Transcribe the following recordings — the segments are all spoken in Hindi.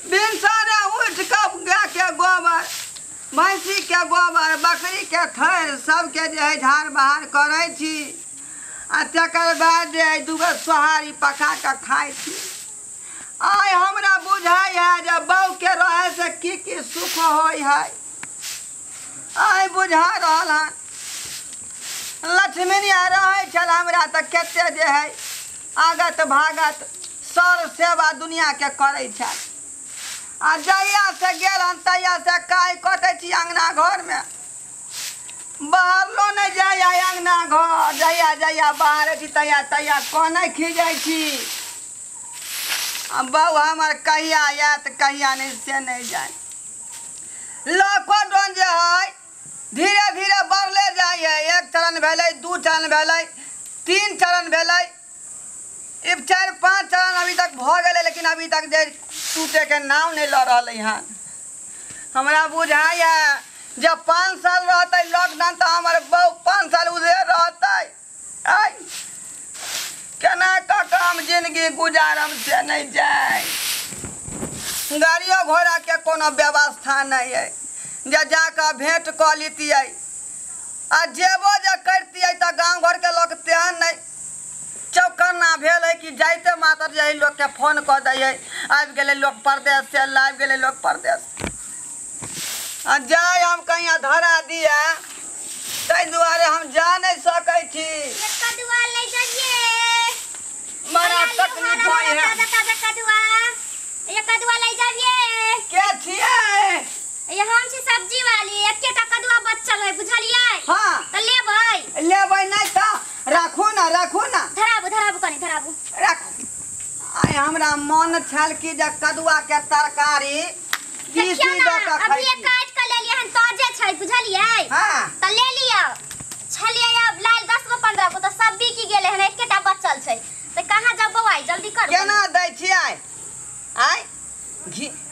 बिनसारे उठ कर गाय के गोबर, भैंसी के गोबर, बकरी के थैर सबके जे है झाड़ बहार करे छी आ तकर बाद जे है दूगो सोहारी पका के खाई छी। आइ हमरा बुझाई है जे बहू के रहे से की सुख होय है। आइ बुझा रहल है लक्ष्मणिया रहे छल हमरा त केते जे है आगत भागत सर सेवा दुनिया के करे छ। आ जहिया से गेल हन तहिया से काई कटे छी अंगना घर में, बाहरलो नहीं जाय अंगना घर। जहिया जहिया बाहर छी तहिया तहिया कोने खिजाई छी। बहू हमार कहिया आयत कहिया नहीं से नहीं जाए। लॉकडाउन जे है धीरे धीरे बढ़ले जाए है। 1 चरण भेलै, 2 चरण भेलै, 3 चरण भेलै, 4 5 चरण अभी तक भ गए, लेकिन अभी तक जे टूटे के नाम नहीं ल रही है। हमरा बुझाई है जब 5 साल रहते लॉकडाउन तो हमारे बहू 5 साल उधर रहते। केना काम जिंदगी गुजारम से नहीं जाए। गाड़ियों घोड़ा के कोनो व्यवस्था नहीं है जे जाकर भेंट क लीतियै आ जेबो जे करतियै तो गाँव घर के लोग तेहन नहीं चौकन्ना भेल है कि जाइते मात्र जे लोग के फोन क दै है आबि गेलै लोग परदेश से, आबि गेलै लोग परदेश। आ जाए हम कहीं धरा दिया ताहि दुआरे हम जा नहीं सकै छी। बड़ा तकलीफ होय है। कदुआ ले जाइए। के छियै? ये हम छी सब्जी वाली। एकेटा कदुआ बचल है बुझलियै। हां त लेबै नहीं त राखू ना धराबू कनी धराबू राखू। आइ हमरा मन छल कि जे कदुआ के तरकारी तीसी द के खाइ। अभी काट के ले लिया हन ताजे छै बुझलियै। हां त ले लिया छलिए अब लाल 10 गो 15 गो त सब बिकी गेले हन, एकेटा बचल छै त कहां जाब बौआ जल्दी कर। केना दै छियै? आइ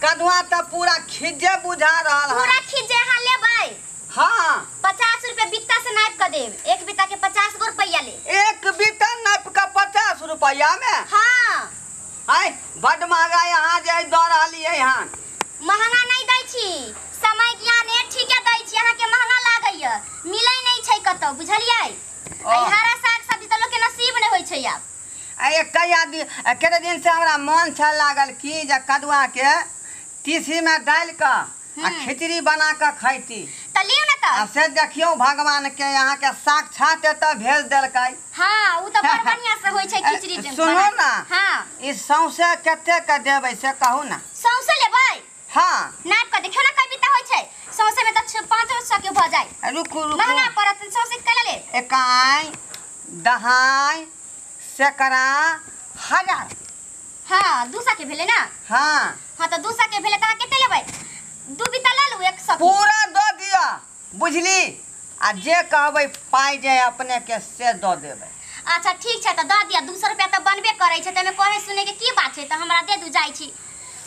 कदुआ त पूरा खिजे बुझा रहल है। पूरा खिजे हां लेबै। हां 50 रुपया बित्ता से नाप के देब। एक बित्ता के 50 गो रुपया ले। एक बित्ता नाप के 50 रुपया में? हां आइ बड महंगा यहाँ जे द रहलियै हन। महंगा नहीं दै छी, समय ज्ञान ठीके दै छी। अहाँ के महंगा लागैय, मिलै नहीं छै कतौ बुझलियै। हरा साग सब्जी त लोग के नसीब नहीं होय छै। अब कते दिन से हमरा मन छल लागल कि जे कदुआ के तीसी में डाल के आ खिचड़ी बना के खैती। त लियो न त। से देखियो भगवान के यहाँ के साक्षात त भेज देलकै। हां उ त बड़ बढ़िया से होय छै खिचड़ी। सुनो ना हां ई सौसे कते के देबै से कहू ना। सौसे लेबै? हां नाप के देखियो ना कई बित्ता होय छै। सौसे में त 500 के भ जाय। रुकू महंगा पड़त सौसे के ले। एकाई दहाई सेकड़ा 1000। हां 200 के भेले ना। हां त 200 के भेले त केते लेबै? 2 बित्ता ले लू 100 पूरा दो दिया बुझली। आ जे कहबै पाई जे अपने के से दो देबै। अच्छा ठीक छै त द दिया। 200 रुपया त बनबे करै छै, तमे कहे सुने के की बात छै त हमरा दे दू जाई छी।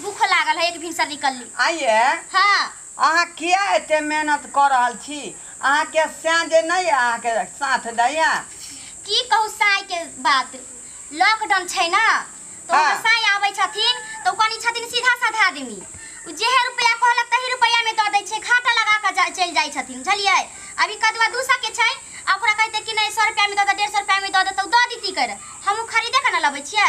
भूख लागल है, एक भिनसर निकलली। आइए हां अहाँ किया एते मेहनत कर रहल छी? अहाँ के साँझ नहीं अहाँ के साथ दैया की कहू साई के बात। लॉकडाउन छै ना तो साई आबै छथिन तो कनी छथिन सीधा साधा आदमी। उ जेहे रुपया कहलक तही रुपया में द दै छै, खाता लगा के चल जाई छथिन बुझलियै। अभी कदुआ 200 के छै, ओकरा कहते कि नहीं 100 रुपया में द दे, 150 रुपया में द दे त द दीती कर। हमहु खरीदे के न लबै छियै।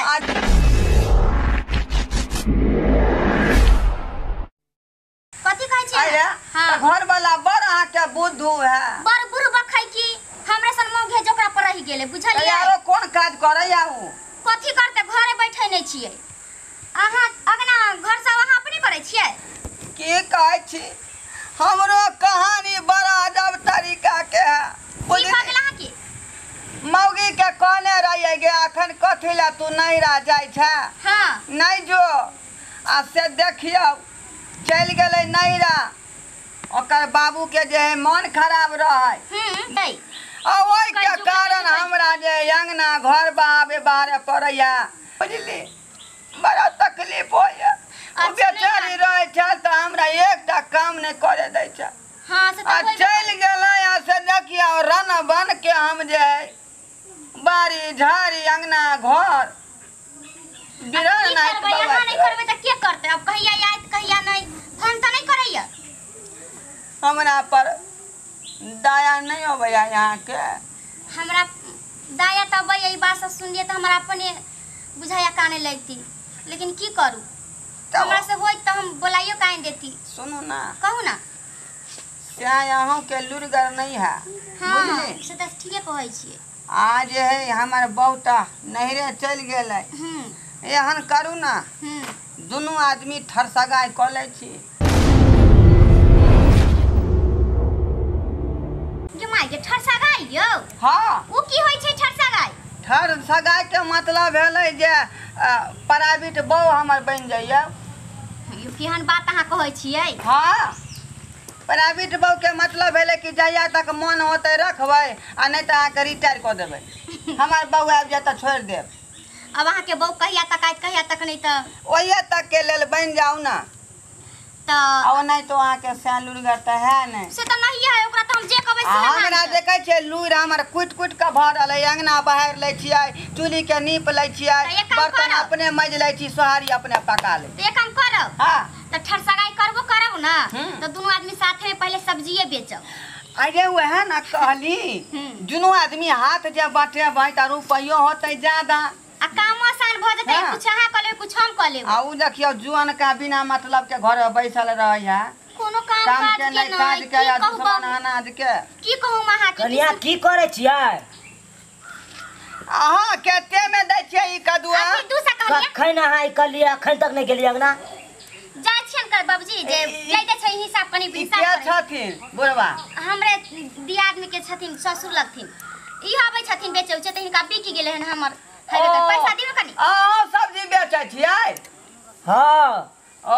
कथि कहै छी? हां घर वाला बड़ अहाँ के बुद्धू है। बड़ बुढ़ बखै की हमरे सन मोघे जोकरा पर रहि गेले बुझलियै। यारो कोन काज करे आऊ? कथि करते घरे बैठे नहीं छियै। अहाँ अगना घर सब अहाँ अपने करे छियै? की कहै छी हमरो कहानी बड़ा अजब तरीका के है। की कहला की? मौगी के कहने रहिए गे अखन कथि ला तू नहीं रह जाय छ। हां नहीं जो आ से देखियो चल गेले नहीं रह। ओकर बाबू के जे मन खराब रहे नहीं आ ओइ के कारण हमरा जे अंगना घर बाबे बारे पड़ैया बुझली। बड़ा तकलीफ होया। ओ बेचारी रहे छ त हमरा एकटा काम नहीं करे दै छ। हां से त चल गेले आ से देखियो रन बन के हम जे बारी झाड़ी अंगना घर बिरह नहीं करबै। यहाँ नहीं करबै त के करते? अब कहिया याद हमरा पर दया नहीं होबै यहाँ के। हमरा दाया तब यही बात सब सुनिए तो हमरा अपने बुझाया काने लगती, लेकिन की करू हमरा से होई तो हम बोलाइयो काहे देती। सुनो ना, कहू ना क्या यहाँ के लुरगर नहीं है। हाँ से तो ठीके कहै छियै। आज है हमार बहुता नहरे चल गेलै, एहन करू ना दोनों आदमी ठरसगाई कऽ लै छी। के ठरसगाई यौ? हाँ उ की होय छै ठरसगाई? ठरसगाई के मतलब भेलै जे प्राइवेट बहू हमर बनि जाइए। यो केहन बात अहाँ कहै छियै? हाँ प्राइवेट बहू के मतलब भेलै कि जहिया तक मन होते रखबै आ नहीं तो अहाँके रिटायर कऽ देबै। हमार बहू आबि जाए तो छोड़ि देब। अब अहाँ के बहू कहिया तक आइत कहिया तक नहीं तो ओहिए तक के लेल बनि जाऊ ना। तो अब नहीं तो अहाँके सैन लुरगर तो है नहीं। से तो नहीं है, ओकरा तो हम जे कहबै से हमरा देखै छियै लुइर हमर कुट के भरल है। अंगना बहारि लै छियै, चूल्ही के नीप लै छियै, बर्तन अपने मज लै छी, सोहारी अपने पका लै। तो एक काम करब हाँ तो ठरसगाई करब ना तो दोनों आदमी साथे में पहले सब्जिए बेचब। अरे वह ना कहली दोनों आदमी हाथ जे बाटे त रुपयो होते ज्यादा आ काम आसान भ जते। कुछ अहाँ क लेब कुछ हम क लेब। आ उ देखियो जुआन का बिना मतलब के घर बैसल रहै है, कोनो काम काम काज के के नहीं काज नहीं के या की दुश्मन अनाज के की कहू अहाँ के कनिया की करे छियै? अहाँ केते में दै छियै ई कदुआ? अभी दूसरा कहलिए कखन अहाँ ई कलिए अखन तक नहीं गेलिए अंगना? जाय छियन कर बाबूजी जे लेते छै हिसाब कनी ई हिसाब के करे। छथिन बुढ़वा? हमरे दियाद में के छथिन, ससुर लगथिन। ई आबै छथिन बेचे उचे त हिनका बिक गेले हन हमर हेबे कर पैसा दिबे कनी। अहाँ सब्जी बेचै छियै? हाँ ओ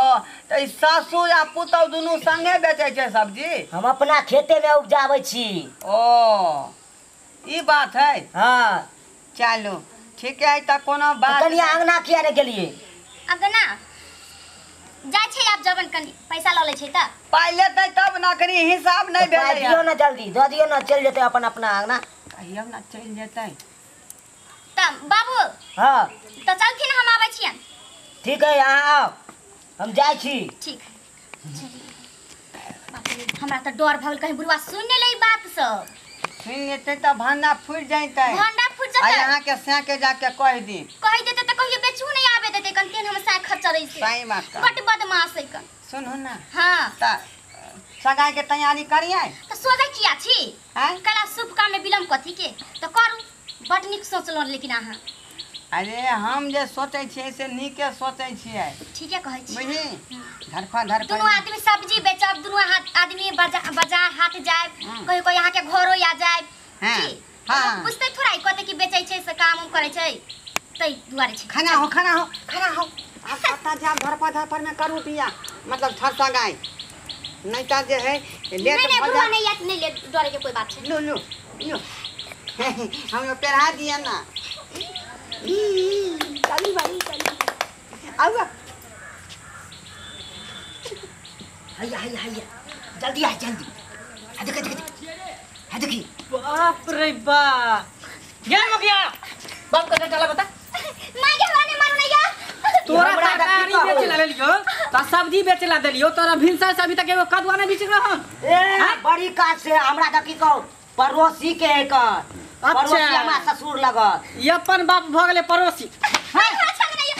त ई सासू या पुतौ दुनू संगे बेचै छै सब्जी? हम अपना खेते में उपजाबै छी। ओ ई बात है। हाँ चलो ठीक है त कोनो बात कनिया अंगना किया रे गेलिए? अगना जाय छै आप जबन कनी पैसा ल लै छै त पाइ लेतै तब ना, कनी हिसाब नहीं पाइ भेलै। दियो ना जल्दी, दऽ दियो ना, चल जेते अपन अपना अंगना। कहियो ना चल जेतै। त बाबू हाँ त चलथिन हम आबै छियन। ठीक है अहाँ आओ, हम जाय छी। ठीक हमरा त डर भल कहीं बुढ़वा सुन ले ई बात सब। सुन लेतै त भंडा फुट जाइतै। भंडा फुट आ जतै यहाँ के से के जाके कह दी। कहि देते त कहियो बेचू नहीं आबे देते कंतेन हम साय खर्चा रही से। सही बात का। बट बदमाश है कन। सुनू ना हां त सगाई के तैयारी करिए। त सोचे किया छी? हैं? कला शुभ काम में विलम्ब कथी के त करू। बट निक सोचलो लेकिन अहाँ अरे हम जे सोचै छियै से नीके सोचै छियै। ठीके कहै छी। बुझी धरफा धर दोनों आदमी सब्जी बेचब, दोनों आदमी बाजार हाट जाए, कोई कोई यहाँ के घरो या जाए। हाँ, जी हाँ। बुझते थोड़ा ही कहते कि बेचै छै से काम उम करे छै तै दुआरे छै। खाना हो खाना हो खाना हो। आप पता जा धर पर में करू दिया मतलब ठरसा गाय नहीं ता जे है लेट नहीं हो बुढ़वा जा। नहीं याद नहीं ले डरे के कोई बात छै। लो लो लो हम लोग पहरा दिया ना। चली भाई चली आओ। हैया हैया हैया जल्दी आ जल्दी। आ देख देख आ देखी। बाप रे बाप ये हो गया बाप का चला बता। मागे वाने मारो नहीं या तोरा तरकारी बेचला लेलियो त सब्जी बेचला देलियो तोरा भिनसा से अभी तक एगो कदुआ नहीं बेच रहा हम। ए बड़ी काज से हमरा दकी कहू पड़ोसी के है कर। पड़ोसी हमरा ससुर लगत। ये अपन बाप भ गेले पड़ोसी। हाय अच्छा नहीं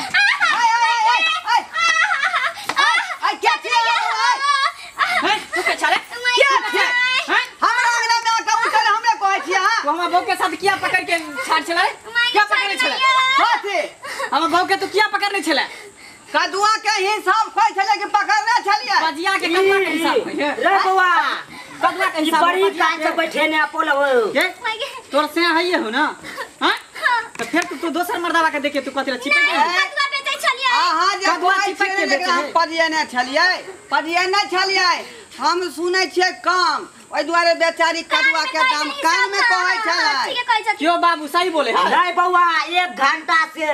आई क्या किया हैं तू के छले क्या छे हैं हमरा अंगना में आके उठल हमरे कहै छियै। हां तू हमर बहू के साथ किया पकड़ के छाड़ छले? क्या पकड़े छले? हाथी हमर बहू के तू किया पकड़ने छले? कदुआ के हिसाब खोइ छले कि पकड़ने छलिए। बजिया के कदुआ के हिसाब है रे बउआ कदुआ के ई हिसाब बड़ी काज से बैठे ने अपोल हो। के तोर से हइए हो ना हैं तो फिर तू दोसर मर्दावा के देखे तू कथि चिपक गई। कदुआ बेचै छलिए। अहाँ जे कदुआ कहै चिपक के छियै बेचै लेकिन हम है। पदियने छलिए हम सुनै छियै काम ओइ दुआरे बेचारी कदुआ के दाम कान में कहै छलै। ठीके कहै छ। क्यों बाबू सही बोले हैं? रे बउआ 1 घंटा से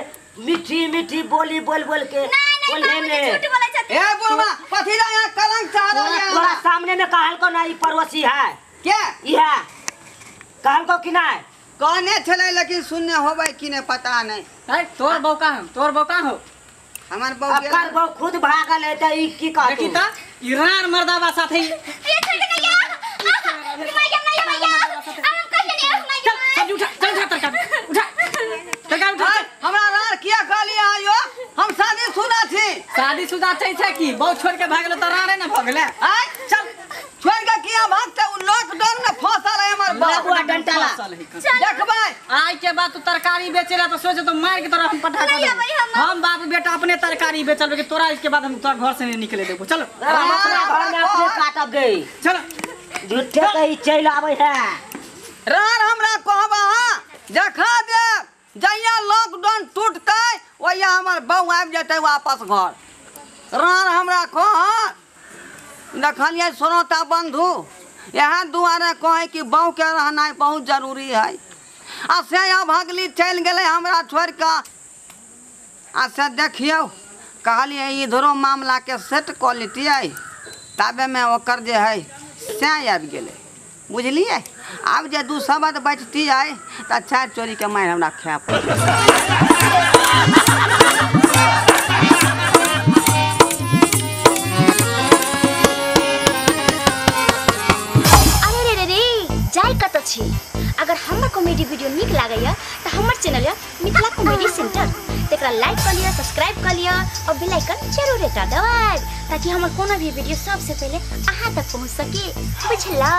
मीठी मीठी बोली बोल बोल के बोले ने झूठ बोलै छथि। ए बुढ़वा पथी रे यहाँ कलंक चारो तोरा या सामने में कहल को ना ई पड़ोसी है के इहा कहल को कि ना कहने छलै लेकिन सुनने होबै कि नहीं पता नहीं। है तोर बौका हम तोर बौका हो हमर बहू अक्कर बहु खुद भागल है त ई की कहत देखी त ईरान मर्दावा साथे ये छोड़ के नहीं काट उठा तरकारी उठा हमरा रार किया कहली आयो हम शादी सुना थी शादीशुदा छै की बहुत छोड़ के भागलो त राणे न भगले आय चल छोड़ के किया भागते उ लॉकडाउन में फंसल है हमर बकुआ डंटाला देखबै आज के बाद तू तरकारी बेचेला तो सोचे तो मार के तोरा हम पटा नहीं अबै हम बाप बेटा अपने तरकारी बेचल के तोरा इसके बाद हम तोरा घर से नहीं निकले देबो चलो हम अपना घर में अपने काटब गई चलो झूठे कहीं चल आवे है रार हमरा कहबा देखा दे जहिया लॉकडाउन टूटते ओहिया हमर बहू आबि जेतै वापस घर रार हमरा कह देखलिए श्रोता बंधु यहाँ दुआरे कहे कि बहू के रहनाइ बहुत जरूरी है आ से भगली चल गए हमरा छोड़ के आ से देखियो कहलिए इधरो मामला के सेट कऽ लेतियै तबे में ओकर जे है से आबि गेलै बुझलिए आब जे दू शब्द बचती है तो चार चोरी के मार हमरा खाय पड़त अगर हमर कॉमेडी वीडियो निक लागैया तो हमर चैनल है मिथिला कॉमेडी सेंटर तेकरा लाइक कर लिया सब्सक्राइब कर लिया और बेल आइकन जरूर दबा दबाएब ताकि हमर कोनो भी वीडियो सबसे पहले अहां तक पहुंच सके बुझलौ